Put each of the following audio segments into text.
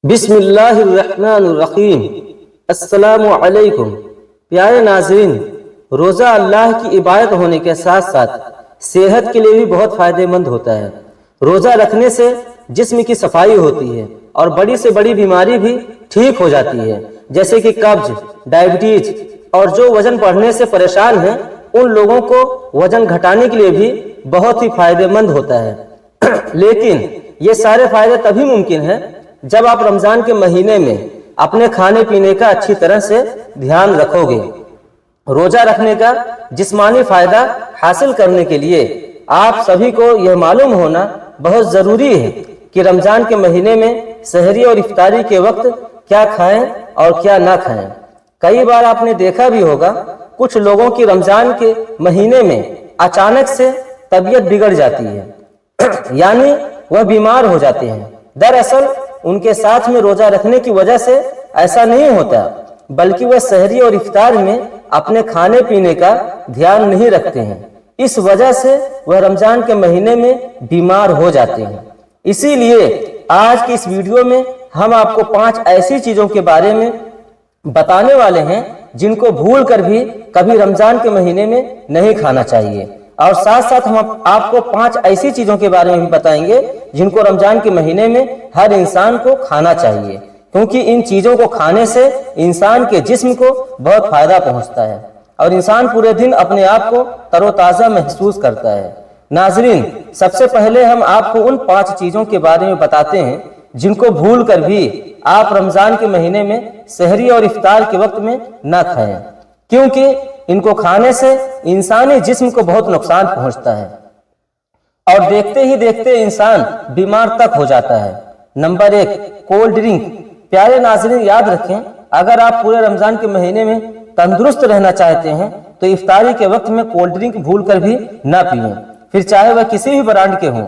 بسم اللہ الرحمن الرحیم۔ السلام علیکم پیارے ناظرین، روزہ اللہ کی عبادت ہونے کے ساتھ ساتھ صحت کے لیے بھی بہت فائدہ مند ہوتا ہے۔ روزہ رکھنے سے جسم کی صفائی ہوتی ہے اور بڑی سے بڑی بیماری بھی ٹھیک ہو جاتی ہے، جیسے کہ قبض، ڈائبٹیز، اور جو وزن بڑھنے سے پریشان ہیں ان لوگوں کو وزن گھٹانے کے لیے بھی بہت ہی فائدہ مند ہوتا ہے۔ لیکن یہ سارے فائدے تبھی ممکن ہیں جب آپ رمضان کے مہینے میں اپنے کھانے پینے کا اچھی طرح سے دھیان رکھو گے۔ روزہ رکھنے کا جسمانی فائدہ حاصل کرنے کے لیے آپ سبھی کو یہ معلوم ہونا بہت ضروری ہے کہ رمضان کے مہینے میں سحری اور افطاری کے وقت کیا کھائیں اور کیا نہ کھائیں۔ کئی بار آپ نے دیکھا بھی ہوگا کچھ لوگوں کی رمضان کے مہینے میں اچانک سے طبیعت بگڑ جاتی ہے، یعنی وہ بیمار ہو جاتے ہیں۔ دراصل ان کے ساتھ میں روزہ رکھنے کی وجہ سے ایسا نہیں ہوتا، بلکہ وہ سحری اور افطار میں اپنے کھانے پینے کا دھیان نہیں رکھتے ہیں، اس وجہ سے وہ رمضان کے مہینے میں بیمار ہو جاتے ہیں۔ اسی لیے آج کی اس ویڈیو میں ہم آپ کو 5 ایسی چیزوں کے بارے میں بتانے والے ہیں جن کو بھول کر بھی کبھی رمضان کے مہینے میں نہیں کھانا چاہیے، اور ساتھ ساتھ ہم آپ کو 5 ایسی چیزوں کے بارے میں بھی بتائیں گے جن کو رمضان کے مہینے میں ہر انسان کو کھانا چاہیے، کیونکہ ان چیزوں کو کھانے سے انسان کے جسم کو بہت فائدہ پہنچتا ہے اور انسان پورے دن اپنے آپ کو تر و تازہ محسوس کرتا ہے۔ ناظرین، سب سے پہلے ہم آپ کو ان 5 چیزوں کے بارے میں بتاتے ہیں جن کو بھول کر بھی آپ رمضان کے مہینے میں سحری اور افطار کے وقت میں نہ کھائیں، کیونکہ ان کو کھانے سے انسانی جسم کو بہت نقصان پہنچتا ہے اور دیکھتے ہی دیکھتے انسان بیمار تک ہو جاتا ہے۔ Number 1، cold drink. پیارے ناظرین، یاد رکھیں، اگر آپ پورے رمضان کے مہینے میں تندرست رہنا چاہتے ہیں تو افطاری کے وقت میں کولڈ ڈرنک بھول کر بھی نہ پئیں، پھر چاہے وہ کسی بھی برانڈ کے ہوں۔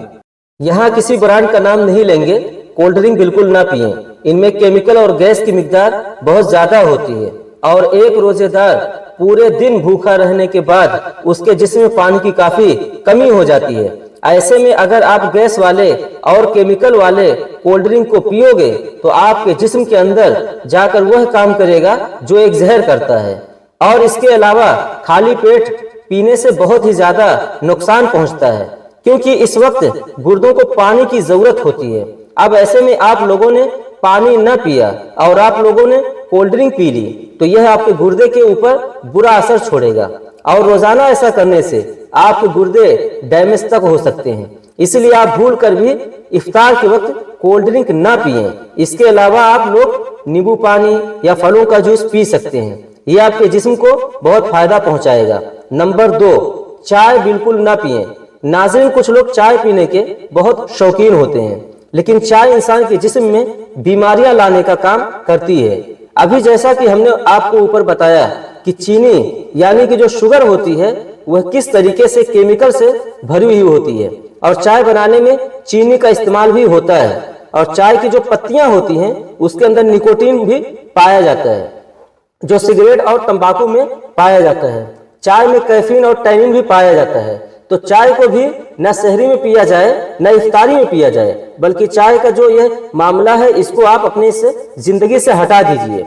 یہاں کسی برانڈ کا نام نہیں لیں گے، کولڈ ڈرنک بالکل نہ پئیں، ان میں کیمیکل اور گیس کی مقدار بہت زیادہ ہوتی ہے، اور ایک روزے دار پورے دن بھوکا رہنے کے بعد اس کے جسم میں پانی کی کافی کمی ہو جاتی ہے۔ ایسے میں اگر آپ گیس والے اور کیمیکل والے کولڈ ڈرنک کو پیو گے تو آپ کے جسم کے اندر جا کر وہ کام کرے گا جو ایک زہر کرتا ہے، اور اس کے علاوہ خالی پیٹ پینے سے بہت ہی زیادہ نقصان پہنچتا ہے، کیونکہ اس وقت گردوں کو پانی کی ضرورت ہوتی ہے۔ اب ایسے میں آپ لوگوں نے پانی نہ پیا اور آپ لوگوں نے کولڈ ڈرنک پی لی تو یہ آپ کے گردے کے اوپر برا اثر چھوڑے گا، اور روزانہ ایسا کرنے سے آپ کے گردے ڈیمیج تک ہو سکتے ہیں۔ اس لیے آپ بھول کر بھی افطار کے وقت کولڈ ڈرنک نہ پئیں۔ اس کے علاوہ آپ لوگ نیبو پانی یا پھلوں کا جوس پی سکتے ہیں، یہ آپ کے جسم کو بہت فائدہ پہنچائے گا۔ نمبر 2، چائے بالکل نہ پئیں۔ ناظرین، کچھ لوگ چائے پینے کے بہت شوقین ہوتے ہیں، لیکن چائے انسان کے جسم میں بیماریاں لانے کا کام کرتی ہے۔ ابھی جیسا کہ ہم نے آپ کو اوپر بتایا کہ چینی یعنی کہ جو شوگر ہوتی ہے وہ کس طریقے سے کیمیکل سے بھری ہوئی ہوتی ہے، اور چائے بنانے میں چینی کا استعمال بھی ہوتا ہے، اور چائے کی جو پتیاں ہوتی ہیں اس کے اندر نکوٹین بھی پایا جاتا ہے جو سگریٹ اور تمباکو میں پایا جاتا ہے۔ چائے میں کیفین اور ٹینن بھی پایا جاتا ہے، تو چائے کو بھی نہ سحری میں پیا جائے نہ افطاری میں پیا جائے، بلکہ چائے کا جو یہ معاملہ ہے اس کو آپ اپنی زندگی سے ہٹا دیجئے۔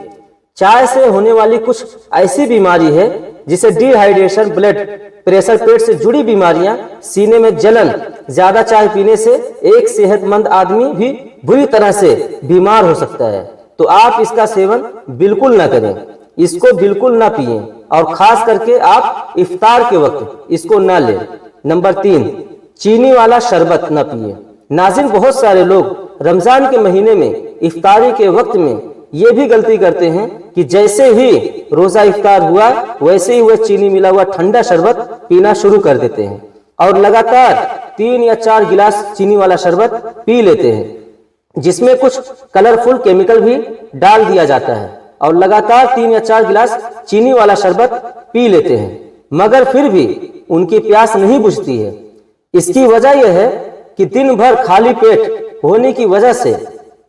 چائے سے ہونے والی کچھ ایسی بیماری ہے جسے ڈی ہائیڈریشن، بلڈ پریشر، پیٹ سے جڑی بیماریاں، سینے میں جلن، زیادہ چائے پینے سے ایک صحت مند آدمی بھی بری طرح سے بیمار ہو سکتا ہے، تو آپ اس کا سیون بالکل نہ کریں، اس کو بالکل نہ پئیں، اور خاص کر کے آپ افطار کے وقت اس کو نہ لیں۔ نمبر 3، چینی والا شربت نہ پئیں۔ ناظرین، بہت سارے لوگ رمضان کے مہینے میں افطاری کے وقت میں یہ بھی غلطی کرتے ہیں کہ جیسے ہی روزہ افطار ہوا ویسے ہی وہ چینی ملا ہوا ٹھنڈا شربت پینا شروع کر دیتے ہیں، اور لگاتار 3 یا 4 گلاس چینی والا شربت پی لیتے ہیں، جس میں کچھ کلرفل کیمیکل بھی ڈال دیا جاتا ہے، اور لگاتار 3 یا 4 گلاس چینی والا شربت پی لیتے ہیں، مگر پھر بھی ان کی پیاس نہیں بجھتی ہے۔ اس کی وجہ یہ ہے کہ دن بھر خالی پیٹ ہونے کی وجہ سے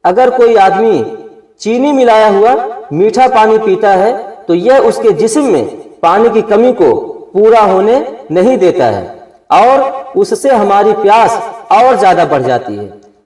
اگر کوئی آدمی چینی ملایا ہوا میٹھا پانی پیتا ہے تو یہ اس کے جسم میں پانی کی کمی کو پورا ہونے نہیں دیتا ہے، اور اس سے ہماری پیاس اور زیادہ بڑھ جاتی ہے۔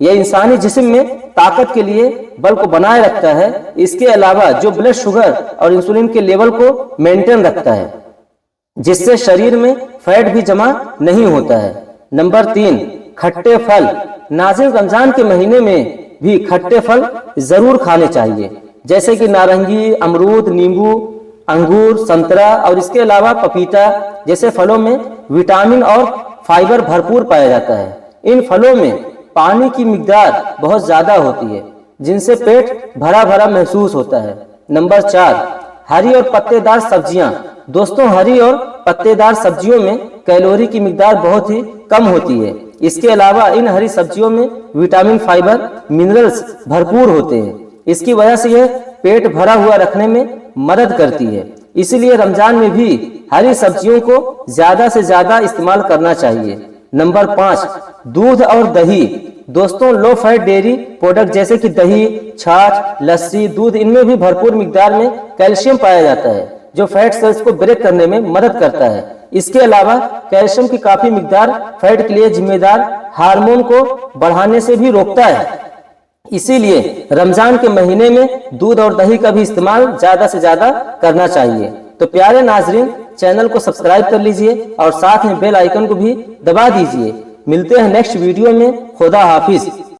یہ انسانی جسم میں طاقت کے لیے بل کو بنائے رکھتا ہے۔ اس کے علاوہ جو بلڈ شوگر اور انسولین کے لیول کو مینٹین رکھتا ہے، جس سے شریر میں فیٹ بھی جمع نہیں ہوتا ہے۔ نمبر 3، کھٹے پھل۔ ناظرین، رمضان کے مہینے میں بھی کھٹے پھل ضرور کھانے چاہیے، جیسے کہ نارنگی، امرود، نیمبو، انگور، سنترا اور اس کے علاوہ پپیتا جیسے پھلوں میں وٹامن اور فائبر بھرپور پایا جاتا ہے۔ ان پھلوں میں پانی کی مقدار بہت زیادہ ہوتی ہے، جن سے پیٹ بھرا بھرا محسوس ہوتا ہے۔ نمبر 4، ہری اور پتے دار سبزیاں۔ دوستوں، ہری اور پتے دار سبزیوں میں کیلوری کی مقدار بہت ہی کم ہوتی ہے۔ اس کے علاوہ ان ہری سبزیوں میں وٹامن، فائبر، منرلز بھرپور ہوتے ہیں۔ اس کی وجہ سے یہ پیٹ بھرا ہوا رکھنے میں مدد کرتی ہے۔ اسی لیے رمضان میں بھی ہری سبزیوں کو زیادہ سے زیادہ استعمال کرنا چاہیے۔ نمبر 5، دودھ اور دہی۔ دوستوں، لو فیٹ ڈیری پروڈکٹ جیسے کہ دہی، چھاچھ، لسی، دودھ، ان میں بھی بھرپور مقدار میں کیلشیم پایا جاتا ہے، جو فیٹ سیلز کو بریک کرنے میں مدد کرتا ہے۔ اس کے علاوہ کیلشیم کی کافی مقدار فیٹ کے لیے ذمہ دار ہارمون کو بڑھانے سے بھی روکتا ہے۔ اسی لیے رمضان کے مہینے میں دودھ اور دہی کا بھی استعمال زیادہ سے زیادہ کرنا چاہیے۔ تو پیارے ناظرین، چینل کو سبسکرائب کر لیجئے اور ساتھ میں بیل آئیکن کو بھی دبا دیجئے۔ ملتے ہیں نیکسٹ ویڈیو میں۔ خدا حافظ۔